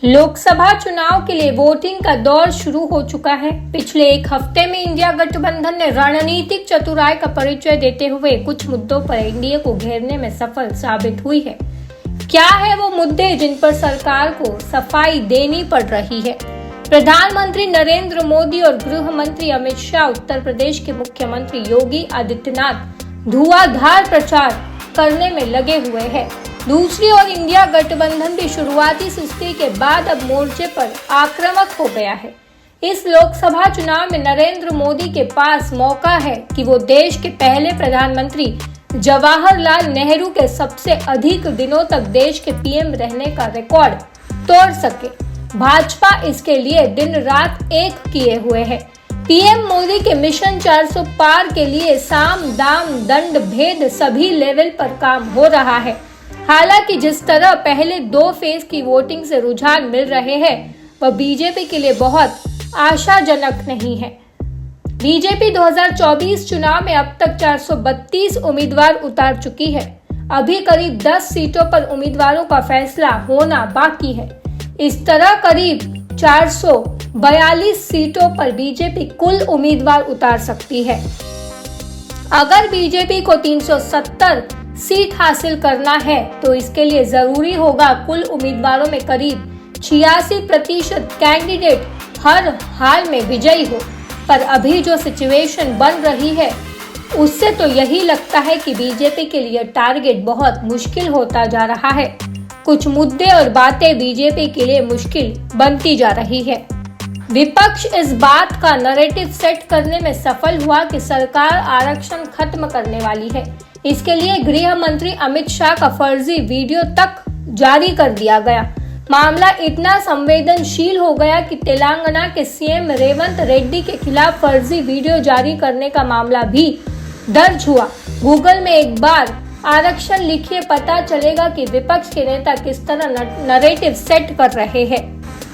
लोकसभा चुनाव के लिए वोटिंग का दौर शुरू हो चुका है। पिछले एक हफ्ते में इंडिया गठबंधन ने रणनीतिक चतुराई का परिचय देते हुए कुछ मुद्दों पर एनडीए को घेरने में सफल साबित हुई है। क्या है वो मुद्दे जिन पर सरकार को सफाई देनी पड़ रही है? प्रधानमंत्री नरेंद्र मोदी और गृह मंत्री अमित शाह उत्तर प्रदेश के मुख्यमंत्री योगी आदित्यनाथ धुआंधार प्रचार करने में लगे हुए हैं। दूसरी ओर इंडिया गठबंधन भी शुरुआती सुस्ती के बाद अब मोर्चे पर आक्रामक हो गया है। इस लोकसभा चुनाव में नरेंद्र मोदी के पास मौका है कि वो देश के पहले प्रधानमंत्री जवाहरलाल नेहरू के सबसे अधिक दिनों तक देश के पीएम रहने का रिकॉर्ड तोड़ सके। भाजपा इसके लिए दिन रात एक किए हुए है। पीएम मोदी के मिशन 400 पार के लिए साम दाम दंड भेद सभी लेवल पर काम हो रहा है। हालांकि जिस तरह पहले 2 फेज की वोटिंग से रुझान मिल रहे हैं वह बीजेपी के लिए बहुत आशाजनक नहीं है। बीजेपी 2024 चुनाव में अब तक 432 उम्मीदवार उतार चुकी है। अभी करीब 10 सीटों पर उम्मीदवारों का फैसला होना बाकी है। इस तरह करीब 442 सीटों पर बीजेपी कुल उम्मीदवार उतार सकती है। अगर बीजेपी को 370 सीट हासिल करना है तो इसके लिए जरूरी होगा कुल उम्मीदवारों में करीब 86% कैंडिडेट हर हाल में विजयी हो। पर अभी जो सिचुएशन बन रही है उससे तो यही लगता है कि बीजेपी के लिए टारगेट बहुत मुश्किल होता जा रहा है। कुछ मुद्दे और बातें बीजेपी के लिए मुश्किल बनती जा रही है। विपक्ष इस बात का नैरेटिव सेट करने में सफल हुआ कि सरकार आरक्षण खत्म करने वाली है। इसके लिए गृह मंत्री अमित शाह का फर्जी वीडियो तक जारी कर दिया गया। मामला इतना संवेदनशील हो गया कि तेलंगाना के सीएम रेवंत रेड्डी के खिलाफ फर्जी वीडियो जारी करने का मामला भी दर्ज हुआ। गूगल में एक बार आरक्षण लिखिए, पता चलेगा कि विपक्ष के नेता किस तरह नैरेटिव सेट कर रहे हैं।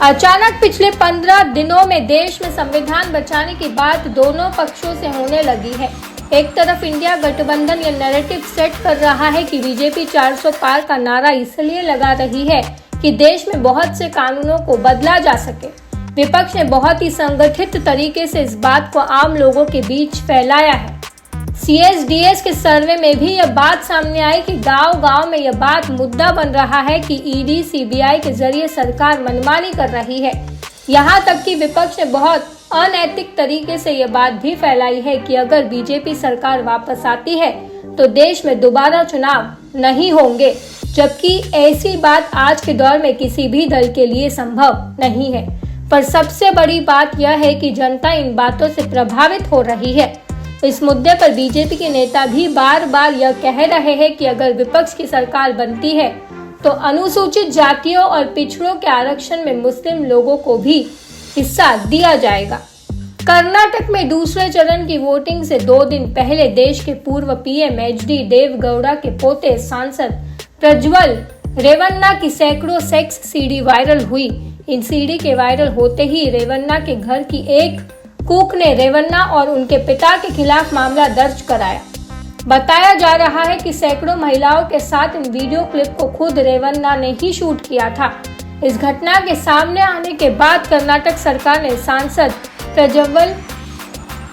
अचानक पिछले 15 दिनों में देश में संविधान बचाने की बात दोनों पक्षों से होने लगी है। एक तरफ इंडिया गठबंधन ये नैरेटिव सेट कर रहा है कि बीजेपी 400 पार का नारा इसलिए लगा रही है कि देश में बहुत से कानूनों को बदला जा सके। विपक्ष ने बहुत ही संगठित तरीके से इस बात को आम लोगों के बीच फैलाया है। CSDS के सर्वे में भी यह बात सामने आई कि गांव-गांव में यह बात मुद्दा बन रहा है कि ED CBI के जरिए सरकार मनमानी कर रही है। यहाँ तक कि विपक्ष ने बहुत अनैतिक तरीके से यह बात भी फैलाई है कि अगर बीजेपी सरकार वापस आती है तो देश में दोबारा चुनाव नहीं होंगे, जबकि ऐसी बात आज के दौर में किसी भी दल के लिए संभव नहीं है। पर सबसे बड़ी बात यह है कि जनता इन बातों से प्रभावित हो रही है। इस मुद्दे पर बीजेपी के नेता भी बार बार यह कह रहे हैं कि अगर विपक्ष की सरकार बनती है तो अनुसूचित जातियों और पिछड़ों के आरक्षण में मुस्लिम लोगों को भी हिस्सा दिया जाएगा। कर्नाटक में दूसरे चरण की वोटिंग से 2 दिन पहले देश के पूर्व पीएम HD देवेगौड़ा के पोते सांसद प्रज्वल रेवन्ना की सैकड़ों सेक्स सीडी वायरल हुई। इन सीडी के वायरल होते ही रेवन्ना के घर की एक कुक ने रेवन्ना और उनके पिता के खिलाफ मामला दर्ज कराया। बताया जा रहा है कि सैकड़ों महिलाओं के साथ इन वीडियो क्लिप को खुद रेवन्ना ने ही शूट किया था। इस घटना के सामने आने के बाद कर्नाटक सरकार ने सांसद प्रज्वल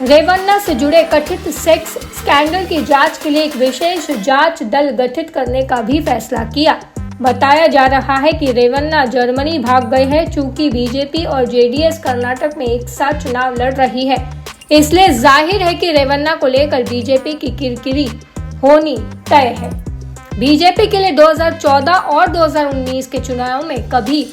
रेवन्ना से जुड़े कथित सेक्स स्कैंडल की जांच के लिए एक विशेष जांच दल गठित करने का भी फैसला किया। बताया जा रहा है कि रेवन्ना जर्मनी भाग गए हैं। चूंकि बीजेपी और JDS कर्नाटक में एक साथ चुनाव लड़ रही है, इसलिए जाहिर है कि रेवन्ना को लेकर बीजेपी की किरकिरी होनी तय है। बीजेपी के लिए 2014 और 2019 के चुनाव में कभी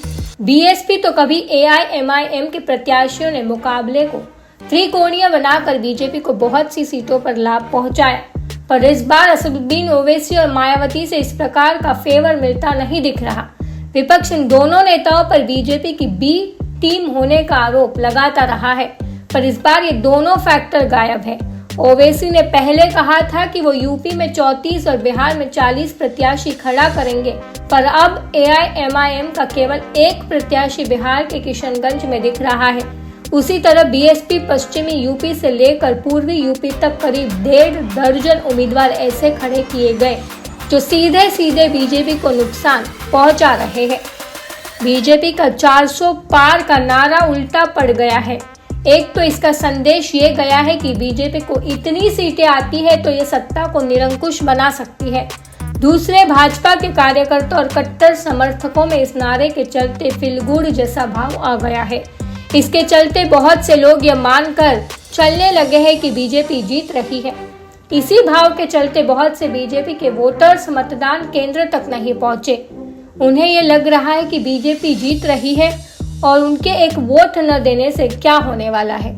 BSP तो कभी AIMIM के प्रत्याशियों ने मुकाबले को त्रिकोणीय बनाकर बीजेपी को बहुत सी सीटों पर लाभ पहुंचाया। पर इस बार असदुद्दीन ओवैसी और मायावती से इस प्रकार का फेवर मिलता नहीं दिख रहा। विपक्ष इन दोनों नेताओं पर बीजेपी की B टीम होने का आरोप लगाता रहा है, पर इस बार ये दोनों फैक्टर गायब है। ओवैसी ने पहले कहा था कि वो यूपी में 34 और बिहार में 40 प्रत्याशी खड़ा करेंगे, पर अब AIMIM का केवल एक प्रत्याशी बिहार के किशनगंज में दिख रहा है। उसी तरह BSP पश्चिमी यूपी से लेकर पूर्वी यूपी तक करीब 1.5 दर्जन उम्मीदवार ऐसे खड़े किए गए जो सीधे सीधे बीजेपी को नुकसान पहुंचा रहे हैं। बीजेपी का 400 पार का नारा उल्टा पड़ गया है। एक तो इसका संदेश ये गया है कि बीजेपी को इतनी सीटें आती है तो ये सत्ता को निरंकुश बना सकती है। दूसरे, भाजपा के कार्यकर्ता और कट्टर समर्थकों में इस नारे के चलते फील गुड जैसा भाव आ गया है। इसके चलते बहुत से लोग यह मानकर चलने लगे हैं कि बीजेपी जीत रही है। इसी भाव के चलते बहुत से बीजेपी के वोटर्स मतदान केंद्र तक नहीं पहुंचे। उन्हें यह लग रहा है कि बीजेपी जीत रही है और उनके एक वोट न देने से क्या होने वाला है।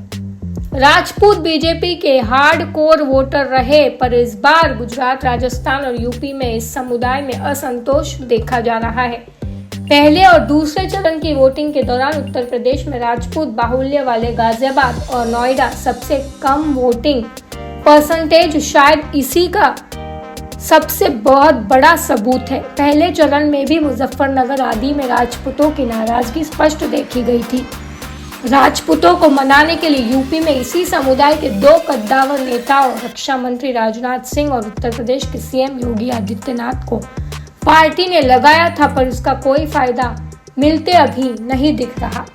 राजपूत बीजेपी के हार्डकोर वोटर रहे, पर इस बार गुजरात, राजस्थान और यूपी में इस समुदाय में असंतोष देखा जा रहा है। पहले और दूसरे चरण की वोटिंग के दौरान उत्तर प्रदेश में राजपूत बाहुल्य वाले गाजियाबाद और नोएडा सबसे कम वोटिंग परसेंटेज शायद इसी का सबसे बहुत बड़ा सबूत है। पहले चरण में भी मुजफ्फरनगर आदि में राजपूतों की नाराजगी स्पष्ट देखी गई थी। राजपूतों को मनाने के लिए यूपी में इसी समुदाय के 2 कद्दावर नेताओं रक्षा मंत्री राजनाथ सिंह और उत्तर प्रदेश के सीएम योगी आदित्यनाथ को पार्टी ने लगाया था, पर उसका कोई फायदा मिलते अभी नहीं दिख रहा।